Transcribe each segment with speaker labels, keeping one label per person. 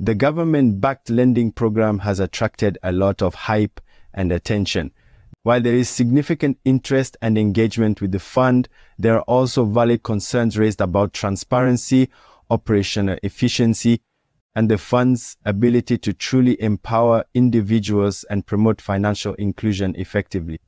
Speaker 1: The government-backed lending program has attracted a lot of hype and attention. While there is significant interest and engagement with the fund, there are also valid concerns raised about transparency, operational efficiency, and the fund's ability to truly empower individuals and promote financial inclusion effectively.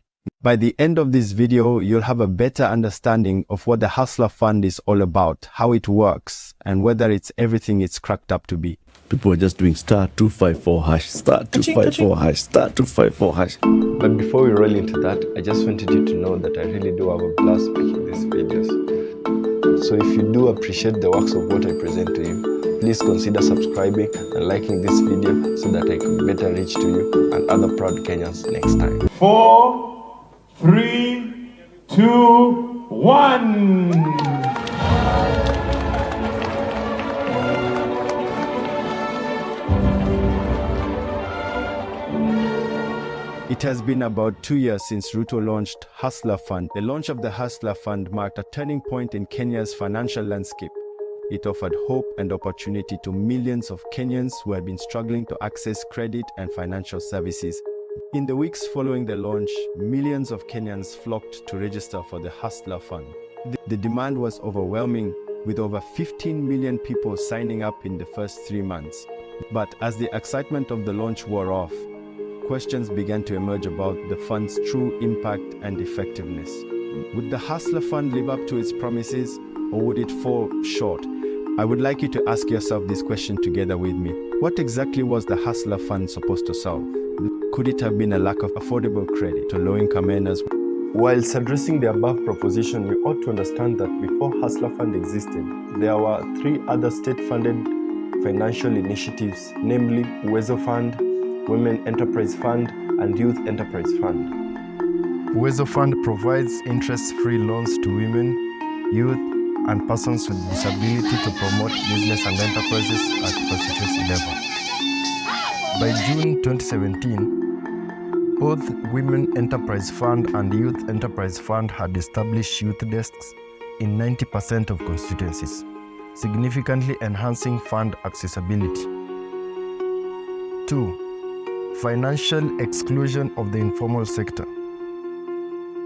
Speaker 1: By the end of this video, you'll have a better understanding of what the Hustler Fund is all about, how it works, and whether it's everything it's cracked up to be.
Speaker 2: People are just doing *254 hash, *254 hash, *254 hash.
Speaker 3: But before we roll into that, I just wanted you to know that I really do have a blast making these videos. So if you do appreciate the works of what I present to you, please consider subscribing and liking this video so that I can better reach to you and other proud Kenyans next time.
Speaker 4: 4, 3, 2, 1.
Speaker 1: It has been about 2 years since Ruto launched Hustler Fund. The launch of the Hustler Fund marked a turning point in Kenya's financial landscape. It offered hope and opportunity to millions of Kenyans who had been struggling to access credit and financial services. In the weeks following the launch, millions of Kenyans flocked to register for the Hustler Fund. The demand was overwhelming, with over 15 million people signing up in the first 3 months. But as the excitement of the launch wore off, questions began to emerge about the fund's true impact and effectiveness. Would the Hustler Fund live up to its promises, or would it fall short? I would like you to ask yourself this question together with me. What exactly was the Hustler Fund supposed to solve? Could it have been a lack of affordable credit to low-income earners?
Speaker 3: Whilst addressing the above proposition, you ought to understand that before Hustler Fund existed, there were 3 other state-funded financial initiatives, namely Uwezo Fund, Women Enterprise Fund, and Youth Enterprise Fund.
Speaker 5: Uwezo Fund provides interest-free loans to women, youth, and persons with disability to promote business and enterprises at constituency level. By June 2017, both Women Enterprise Fund and Youth Enterprise Fund had established youth desks in 90% of constituencies, significantly enhancing fund accessibility. 2. Financial exclusion of the informal sector.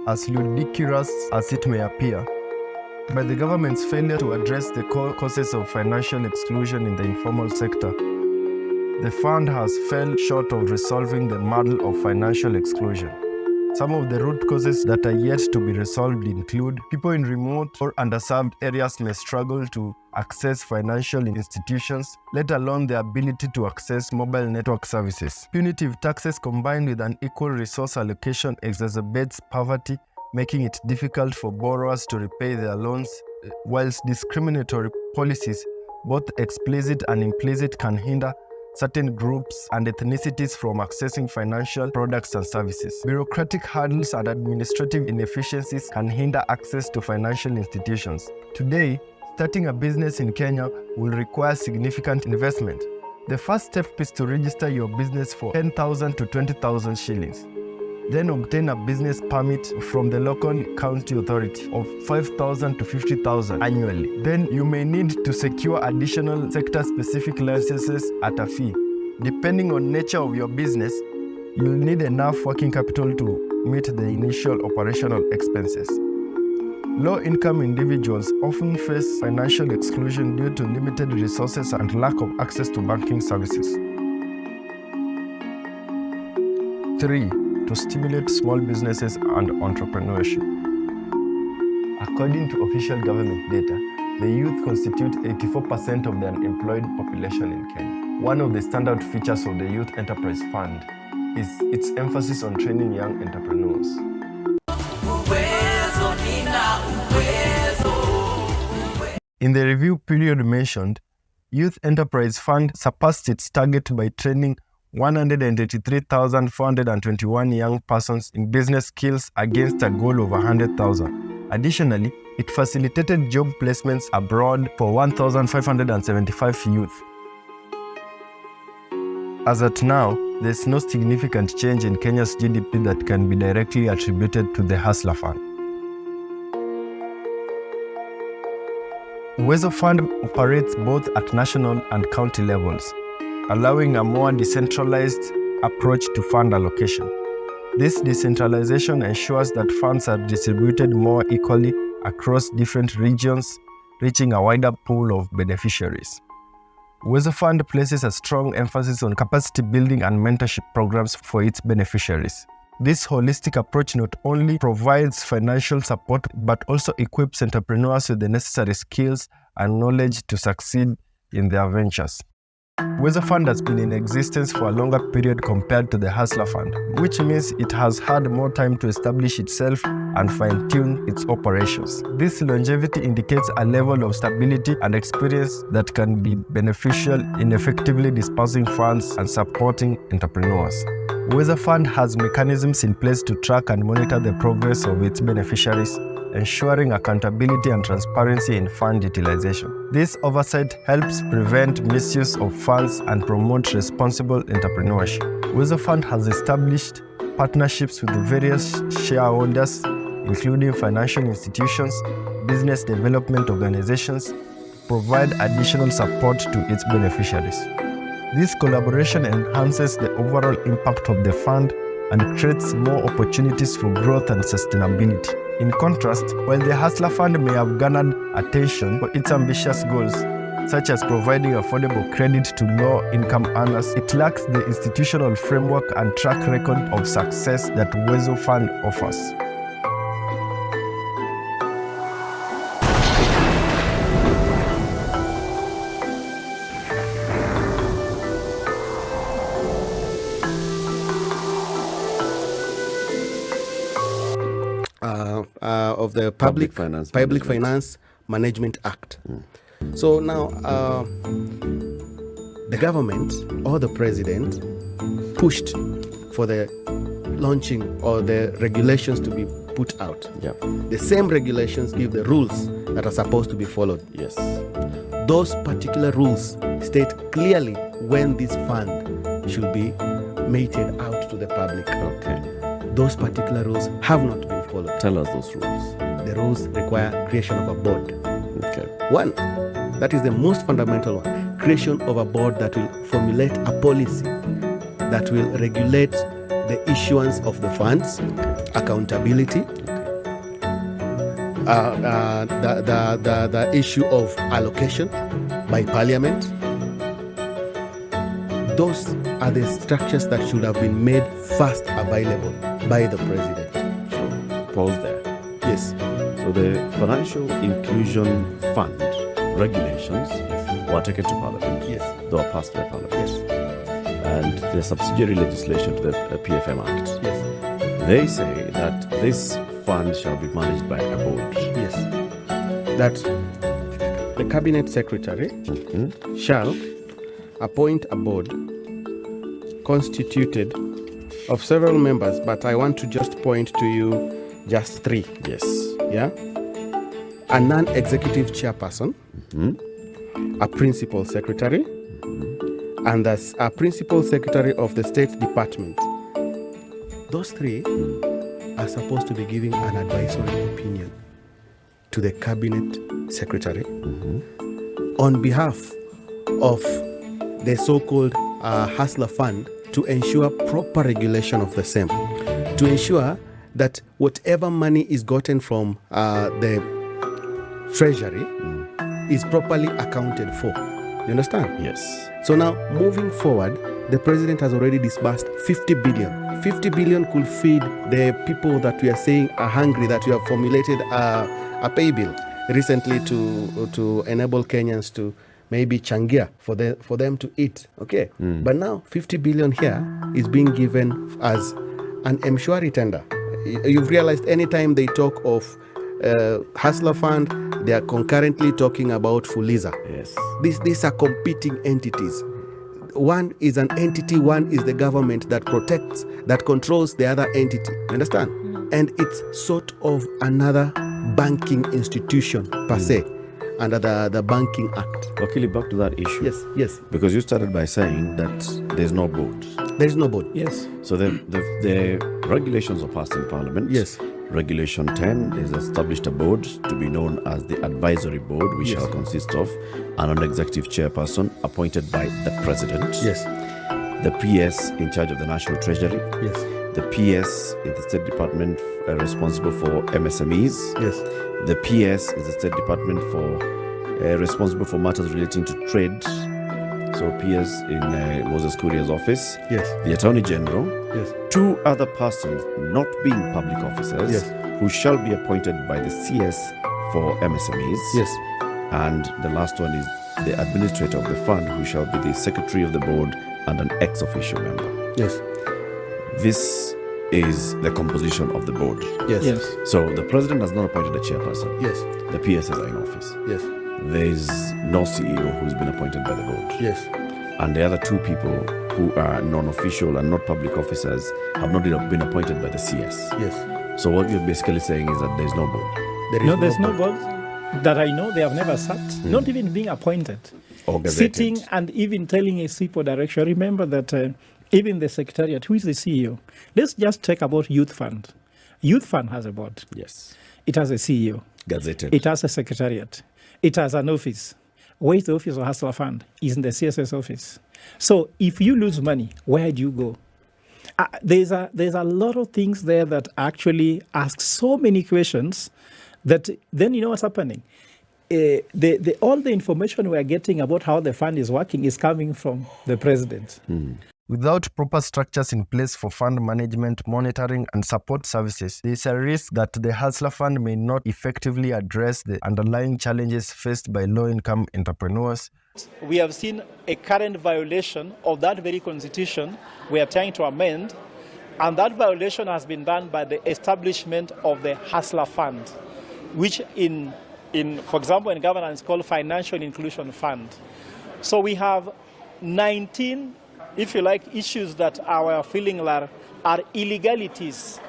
Speaker 5: As ludicrous as it may appear, by the government's failure to address the core causes of financial exclusion in the informal sector, the fund has fell short of resolving the muddle of financial exclusion. Some of the root causes that are yet to be resolved include people in remote or underserved areas may struggle to access financial institutions, let alone the ability to access mobile network services. Punitive taxes combined with an equal resource allocation exacerbates poverty, making it difficult for borrowers to repay their loans, whilst discriminatory policies, both explicit and implicit, can hinder certain groups and ethnicities from accessing financial products and services. Bureaucratic hurdles and administrative inefficiencies can hinder access to financial institutions. Today, starting a business in Kenya will require significant investment. The first step is to register your business for 10,000 to 20,000 shillings. Then obtain a business permit from the local county authority of 5,000 to 50,000 annually. Then you may need to secure additional sector-specific licenses at a fee. Depending on nature of your business, you'll need enough working capital to meet the initial operational expenses. Low-income individuals often face financial exclusion due to limited resources and lack of access to banking services. 3. To stimulate small businesses and entrepreneurship. According to official government data, the youth constitute 84% of the unemployed population in Kenya. One of the standout features of the Youth Enterprise Fund is its emphasis on training young entrepreneurs. In the review period mentioned, Youth Enterprise Fund surpassed its target by training 183,421 young persons in business skills against a goal of 100,000. Additionally, it facilitated job placements abroad for 1,575 youth. As at now, there is no significant change in Kenya's GDP that can be directly attributed to the Hustler Fund. Uwezo Fund operates both at national and county levels, allowing a more decentralized approach to fund allocation. This decentralization ensures that funds are distributed more equally across different regions, reaching a wider pool of beneficiaries. Uwezo Fund places a strong emphasis on capacity building and mentorship programs for its beneficiaries. This holistic approach not only provides financial support but also equips entrepreneurs with the necessary skills and knowledge to succeed in their ventures. Uwezo Fund has been in existence for a longer period compared to the Hustler Fund, which means it has had more time to establish itself and fine-tune its operations. This longevity indicates a level of stability and experience that can be beneficial in effectively dispersing funds and supporting entrepreneurs. Uwezo Fund has mechanisms in place to track and monitor the progress of its beneficiaries, ensuring accountability and transparency in fund utilization. This oversight helps prevent misuse of funds and promote responsible entrepreneurship. Uwezo Fund has established partnerships with various shareholders, including financial institutions, business development organizations, to provide additional support to its beneficiaries. This collaboration enhances the overall impact of the fund and creates more opportunities for growth and sustainability. In contrast, while the Hustler Fund may have garnered attention for its ambitious goals, such as providing affordable credit to low-income earners, it lacks the institutional framework and track record of success that Uwezo Fund offers.
Speaker 6: Of the Public Finance Management Act. So now the government or the president pushed for the launching or the regulations to be put out. The same regulations give the rules that are supposed to be followed.
Speaker 2: Yes.
Speaker 6: Those particular rules state clearly when this fund should be meted out to the public.
Speaker 2: Okay.
Speaker 6: Those particular rules have not been followed.
Speaker 2: Tell us those rules.
Speaker 6: The rules require creation of a board.
Speaker 2: Okay.
Speaker 6: One, that is the most fundamental one, creation of a board that will formulate a policy that will regulate the issuance of the funds, accountability, the issue of allocation by parliament. Those are the structures that should have been made first available by the president.
Speaker 2: So, pause there.
Speaker 6: Yes.
Speaker 2: So the Financial Inclusion Fund regulations were taken to Parliament.
Speaker 6: Yes.
Speaker 2: They were passed by Parliament.
Speaker 6: Yes.
Speaker 2: And the subsidiary legislation to the PFM Act.
Speaker 6: Yes.
Speaker 2: They say that this fund shall be managed by a board.
Speaker 6: Yes. That the cabinet secretary shall appoint a board constituted of several members, but I want to just point to you just three.
Speaker 2: Yes.
Speaker 6: Yeah. A non-executive chairperson, a principal secretary, and that's a principal secretary of the State Department. Those three are supposed to be giving an advisory opinion to the cabinet secretary on behalf of the so-called Hustler Fund to ensure proper regulation of the same, to ensure that whatever money is gotten from the treasury is properly accounted for. You understand?
Speaker 2: Yes.
Speaker 6: So now, moving forward, the president has already disbursed 50 billion. 50 billion could feed the people that we are saying are hungry, that we have formulated a pay bill recently to enable Kenyans to maybe changia for them to eat. Okay. But now 50 billion here is being given as an M-Shwari tender. You've realized anytime they talk of Hustler Fund, they are concurrently talking about Fuliza.
Speaker 2: Yes.
Speaker 6: These are competing entities. One is an entity, one is the government that protects, that controls the other entity. You understand? And it's sort of another banking institution per se, under the Banking Act.
Speaker 2: Wakili, back to that issue.
Speaker 6: Yes, yes.
Speaker 2: Because you started by saying that there's no board.
Speaker 6: There is no board.
Speaker 2: Yes. So the regulations are passed in Parliament.
Speaker 6: Yes.
Speaker 2: Regulation 10 is established a board to be known as the Advisory Board, which shall consist of an non-executive chairperson appointed by the President.
Speaker 6: Yes.
Speaker 2: The PS in charge of the National Treasury.
Speaker 6: Yes.
Speaker 2: The PS is the State Department responsible for MSMEs.
Speaker 6: Yes.
Speaker 2: The PS is the State Department for responsible for matters relating to trade. So PS in Moses Kuria's office.
Speaker 6: Yes.
Speaker 2: The Attorney General.
Speaker 6: Yes.
Speaker 2: 2 other persons not being public officers.
Speaker 6: Yes.
Speaker 2: Who shall be appointed by the CS for MSMEs.
Speaker 6: Yes.
Speaker 2: And the last one is the administrator of the fund, who shall be the secretary of the board and an ex officio member.
Speaker 6: Yes.
Speaker 2: This is the composition of the board.
Speaker 6: Yes.
Speaker 3: Yes.
Speaker 2: So the president has not appointed a chairperson.
Speaker 6: Yes.
Speaker 2: The PSs are in office.
Speaker 6: Yes.
Speaker 2: There is no CEO who's been appointed by the board.
Speaker 6: Yes.
Speaker 2: And the other 2 people who are non-official and not public officers have not been appointed by the CS.
Speaker 6: Yes.
Speaker 2: So what you're basically saying is that there's no board.
Speaker 7: There's no board that I know. They have never sat, not even being appointed.
Speaker 2: Or gazetted.
Speaker 7: Sitting and even telling a SIPO direction. Remember that even the secretariat, who is the CEO? Let's just talk about Youth Fund. Youth Fund has a board.
Speaker 2: Yes.
Speaker 7: It has a CEO.
Speaker 2: Gazetted.
Speaker 7: It has a secretariat. It has an office. Where is the office of Hustler Fund? Is in the CSS office. So if you lose money, where do you go? There's a lot of things there that actually ask so many questions that then you know what's happening. All the information we are getting about how the fund is working is coming from the president.
Speaker 5: Without proper structures in place for fund management, monitoring, and support services, there is a risk that the Hustler Fund may not effectively address the underlying challenges faced by low-income entrepreneurs.
Speaker 7: We have seen a current violation of that very constitution we are trying to amend, and that violation has been done by the establishment of the Hustler Fund, which for example, in governance called Financial Inclusion Fund. So we have 19, if you like, issues that our feeling are illegalities.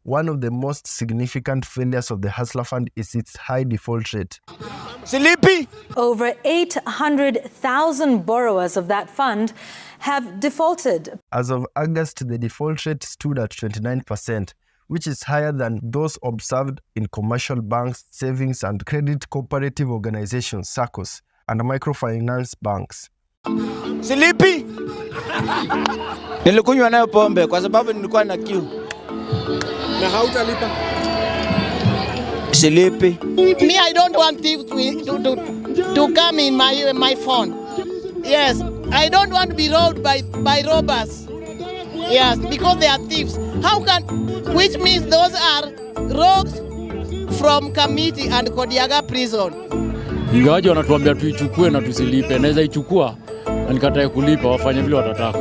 Speaker 5: One of the most significant failures of the Hustler Fund is its high default rate.
Speaker 8: Sleepy! Over 800,000 borrowers of that fund have defaulted.
Speaker 5: As of August, the default rate stood at 29%, which is higher than those observed in commercial banks, savings and credit cooperative organizations, SACCOs, and microfinance banks.
Speaker 8: Sleepy! Nilikunywa nayo pombe kwa sababu nilikuwa na kiu.
Speaker 6: Na hautalipa.
Speaker 8: Sleepy.
Speaker 9: Me, I don't want thieves to come in my phone. Yes, I don't want to be robbed by robbers. Yes, because they are thieves. Which means those are rogues from Kamiti and Kodiaga prison.
Speaker 10: Ingawaje wanatuambia tuichukue na tusilipe, naweza ichukua na nikatae kulipa, wafanye vile watataka.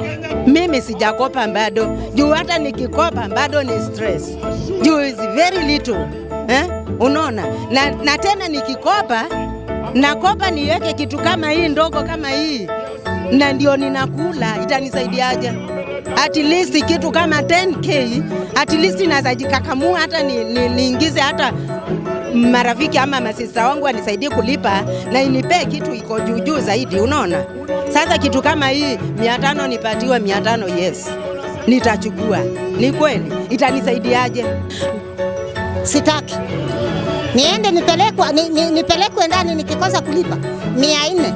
Speaker 9: Mimi sijakopa bado. Juu hata nikikopa bado ni stress. Juu is very little. Unaona? Na tena nikikopa, nakopa niweke kitu kama hii ndogo kama hii. Na ndio ninakula, itanisaidiaje? At least kitu kama 10k, at least naweza jikakamua hata niingize hata marafiki ama masista wangu anisaidie kulipa na inipee kitu iko juu zaidi, unaona? Sasa kitu kama hii 500 nipatiwe 500, yes. Nitachukua. Ni kweli, itanisaidiaje?
Speaker 11: Sitaki. Niende nipelekwe ndani nikikosa kulipa 400.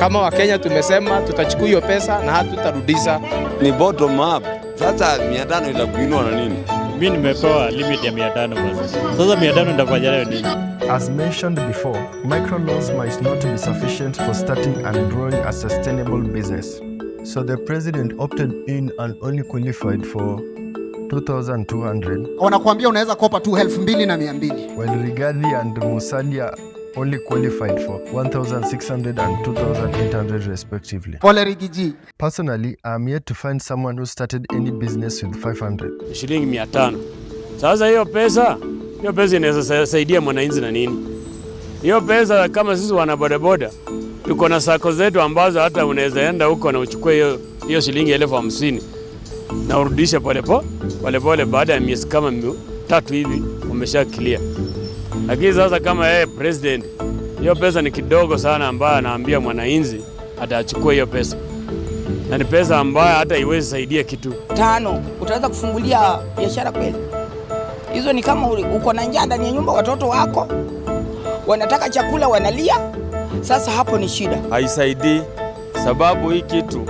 Speaker 12: Kama Wakenya tumesema tutachukua hiyo pesa na hatutarudisha.
Speaker 13: Ni bottom up. Sasa 500 itakuinua na nini?
Speaker 10: Mimi nimepewa limit ya 500 basi. Sasa 500 nitafanya nayo nini?
Speaker 5: As mentioned before, microloans might not be sufficient for starting and growing a sustainable business. So the president opted in and only qualified for 2,200.
Speaker 14: Wanakuambia unaweza kopa tu 2,200.
Speaker 5: While Rigathi and Musalia only qualified for 1,600 and 2,800 respectively.
Speaker 14: Pole Rigiji.
Speaker 5: Personally, I am yet to find someone who started any business with 500.
Speaker 10: Shilingi 500. Sasa hiyo pesa inaweza saidia mwananchi na nini? Hiyo pesa kama sisi wana bodaboda tuko na sako zetu ambazo hata unaweza enda huko na uchukue hiyo shilingi 50,000 na urudishe pole baada ya miezi kama 3 hivi umesha clear. Lakini sasa kama president, hiyo pesa ni kidogo sana ambayo anaambia mwananchi atachukua hiyo pesa. Na ni pesa ambayo hata iwezi saidia kitu.
Speaker 15: 5 utaweza kufungulia biashara kweli? Hizo ni kama uko na njaa ndani ya nyumba, watoto wako wanataka chakula, wanalia. Sasa hapo ni shida.
Speaker 16: Haisaidii, sababu hii kitu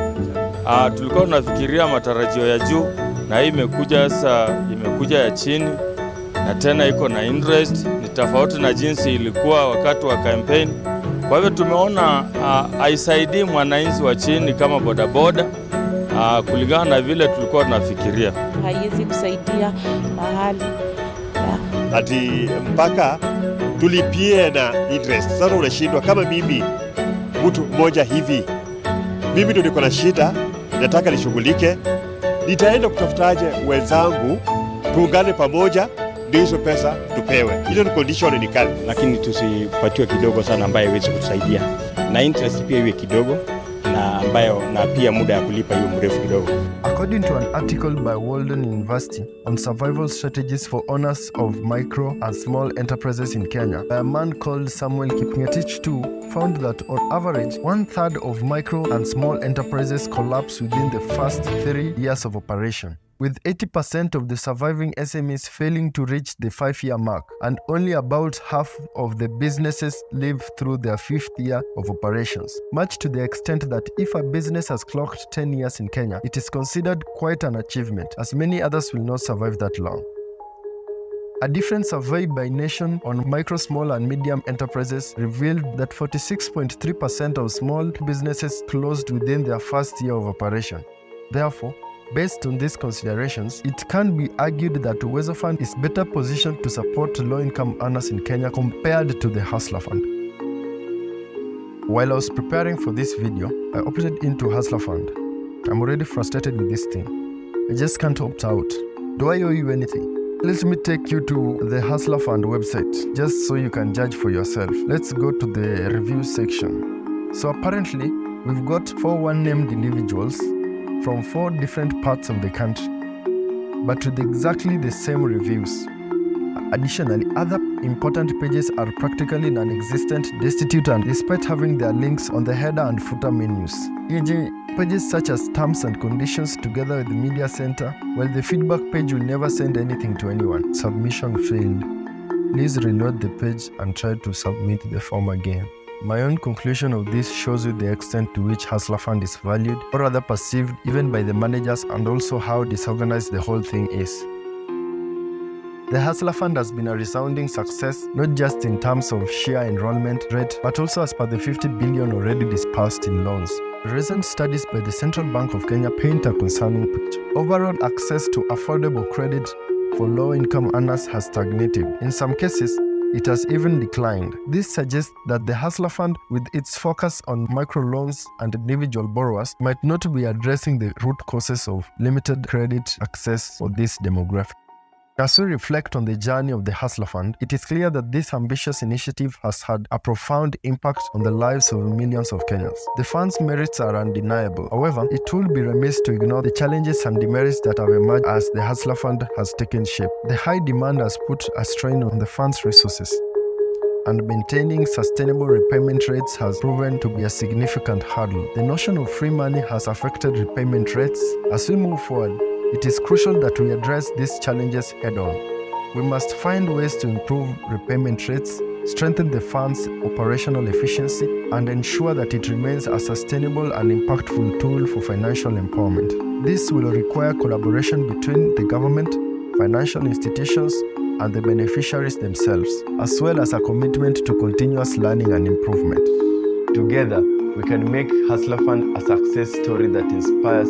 Speaker 16: tulikuwa tunafikiria matarajio ya juu, na hii imekuja sasa, imekuja ya chini, na tena iko na interest ni tofauti na jinsi ilikuwa wakati wa campaign. Kwa hivyo tumeona haisaidii mwananchi wa chini kama bodaboda kulingana na vile tulikuwa tunafikiria.
Speaker 17: Haiwezi kusaidia mahali
Speaker 18: ati mpaka tulipie na interest. Sasa unashindwa kama mimi mtu mmoja hivi, mimi ndio niko na shida, nataka nishughulike, nitaenda kutafutaje wenzangu tuungane pamoja ndio hizo pesa tupewe. Hizo ni condition ni kali,
Speaker 19: lakini tusipatiwe kidogo sana ambayo iweze kutusaidia, na interest pia iwe kidogo na ambayo na pia muda ya kulipa iwe mrefu kidogo.
Speaker 5: According to an article by Walden University on survival strategies for owners of micro and small enterprises in Kenya, by a man called Samuel Kipngetich too, found that on average 1/3 of micro and small enterprises collapse within the first 3 years of operation, with 80% of the surviving SMEs failing to reach the 5-year mark, and only about half of the businesses live through their 5th year of operations, much to the extent that if a business has clocked 10 years in Kenya, it is considered quite an achievement, as many others will not survive that long. A different survey by Nation on micro, small and medium enterprises revealed that 46.3% of small businesses closed within their first year of operation. Therefore, based on these considerations, it can be argued that Uwezo Fund is better positioned to support low-income earners in Kenya compared to the Hustler Fund. While I was preparing for this video, I opted into Hustler Fund. I'm already frustrated with this thing. I just can't opt out. Do I owe you anything? Let me take you to the Hustler Fund website, just so you can judge for yourself. Let's go to the review section. So apparently, we've got 4 unnamed individuals from 4 different parts of the country, but with exactly the same reviews. Additionally, other important pages are practically non-existent, destitute, and despite having their links on the header and footer menus. E.g., pages such as terms and conditions together with the media center, while the feedback page will never send anything to anyone. Submission failed. Please reload the page and try to submit the form again. My own conclusion of this shows you the extent to which Hustler Fund is valued, or rather perceived, even by the managers, and also how disorganized the whole thing is. The Hustler Fund has been a resounding success, not just in terms of sheer enrollment rate, but also as per the 50 billion already dispersed in loans. Recent studies by the Central Bank of Kenya paint a concerning picture. Overall access to affordable credit for low-income earners has stagnated. In some cases, it has even declined. This suggests that the Hustler Fund, with its focus on microloans and individual borrowers, might not be addressing the root causes of limited credit access for this demographic. As we reflect on the journey of the Hustler Fund, it is clear that this ambitious initiative has had a profound impact on the lives of millions of Kenyans. The fund's merits are undeniable. However, it would be remiss to ignore the challenges and demerits that have emerged as the Hustler Fund has taken shape. The high demand has put a strain on the fund's resources, and maintaining sustainable repayment rates has proven to be a significant hurdle. The notion of free money has affected repayment rates. As we move forward, it is crucial that we address these challenges head-on. We must find ways to improve repayment rates, strengthen the fund's operational efficiency, and ensure that it remains a sustainable and impactful tool for financial empowerment. This will require collaboration between the government, financial institutions, and the beneficiaries themselves, as well as a commitment to continuous learning and improvement.
Speaker 3: Together, we can make Hustler Fund a success story that inspires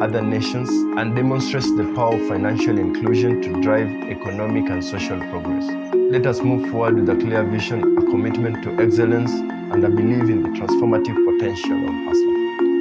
Speaker 3: other nations and demonstrates the power of financial inclusion to drive economic and social progress. Let us move forward with a clear vision, a commitment to excellence, and a belief in the transformative potential of Hustler Fund.